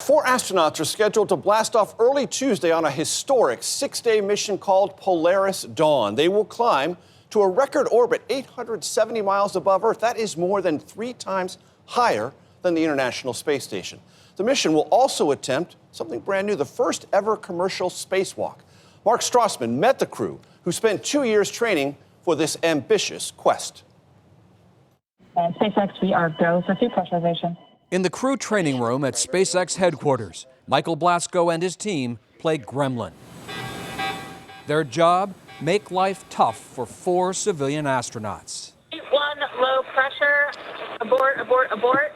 4 astronauts are scheduled to blast off early Tuesday on a historic 6-day mission called Polaris Dawn. They will climb to a record orbit 870 miles above Earth. That is more than 3 times higher than the International Space Station. The mission will also attempt something brand new, the first ever commercial spacewalk. Mark Strassmann met the crew, who spent 2 years training for this ambitious quest. SpaceX, we are go for suit pressurization. In the crew training room at SpaceX headquarters, Michael Blasco and his team play Gremlin. Their job, make life tough for 4 civilian astronauts. 1, low pressure, abort, abort, abort.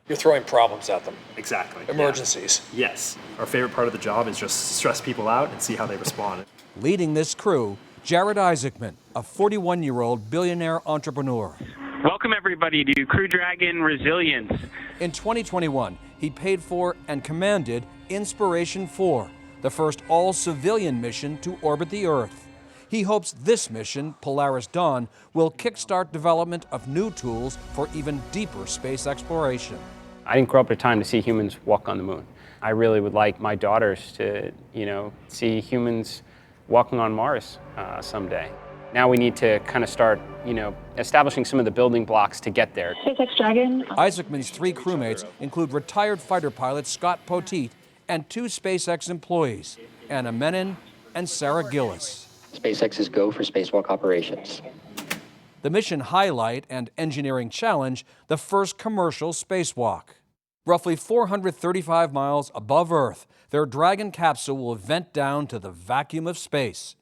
You're throwing problems at them. Exactly. Emergencies. Yeah. Yes. Our favorite part of the job is just stress people out and see how they respond. Leading this crew, Jared Isaacman, a 41-year-old billionaire entrepreneur. Welcome, everybody, to Crew Dragon Resilience. In 2021, he paid for and commanded Inspiration 4, the first all-civilian mission to orbit the Earth. He hopes this mission, Polaris Dawn, will kickstart development of new tools for even deeper space exploration. I didn't grow up at a time to see humans walk on the moon. I really would like my daughters to, see humans walking on Mars someday. Now we need to kind of start, establishing some of the building blocks to get there. SpaceX Dragon. Isaacman's 3 crewmates include retired fighter pilot Scott Poteet and 2 SpaceX employees, Anna Menon and Sarah Gillis. SpaceX's go for spacewalk operations. The mission highlight and engineering challenge, the first commercial spacewalk. Roughly 435 miles above Earth, their Dragon capsule will vent down to the vacuum of space.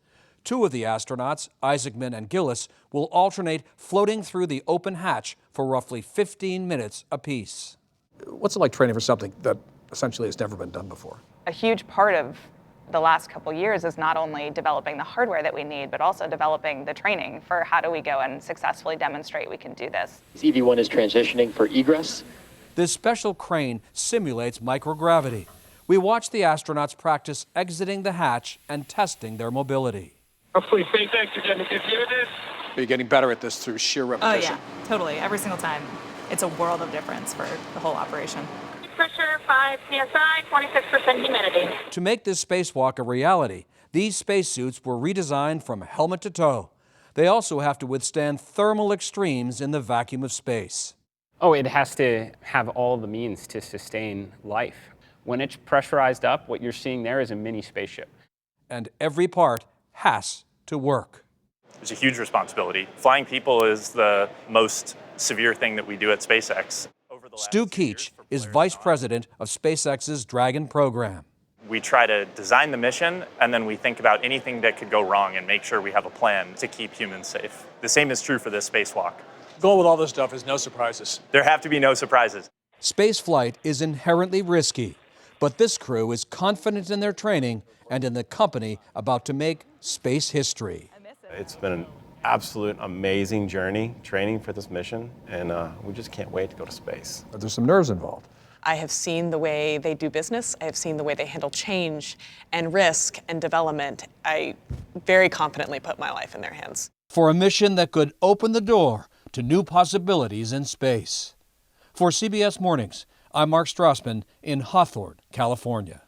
2 of the astronauts, Isaacman and Gillis, will alternate floating through the open hatch for roughly 15 minutes apiece. What's it like training for something that essentially has never been done before? A huge part of the last couple years is not only developing the hardware that we need, but also developing the training for how do we go and successfully demonstrate we can do this. EV1 is transitioning for egress. This special crane simulates microgravity. We watch the astronauts practice exiting the hatch and testing their mobility. Hopefully SpaceX is getting good at this. Are you getting better at this through sheer repetition? Oh yeah, totally. Every single time. It's a world of difference for the whole operation. Pressure 5 psi, 26% humidity. To make this spacewalk a reality, these spacesuits were redesigned from helmet to toe. They also have to withstand thermal extremes in the vacuum of space. Oh, it has to have all the means to sustain life. When it's pressurized up, what you're seeing there is a mini spaceship. And every part has to work. It's a huge responsibility. Flying people is the most severe thing that we do at SpaceX. Stu Keach is vice president of SpaceX's Dragon program. We try to design the mission, and then we think about anything that could go wrong and make sure we have a plan to keep humans safe. The same is true for this spacewalk. The goal with all this stuff is no surprises. There have to be no surprises. Space flight is inherently risky, but this crew is confident in their training and in the company about to make space history. It's been an absolute amazing journey training for this mission, and we just can't wait to go to space. There's some nerves involved. I have seen the way they do business. I have seen the way they handle change and risk and development. I very confidently put my life in their hands. For a mission that could open the door to new possibilities in space. For CBS Mornings, I'm Mark Strassmann in Hawthorne, California.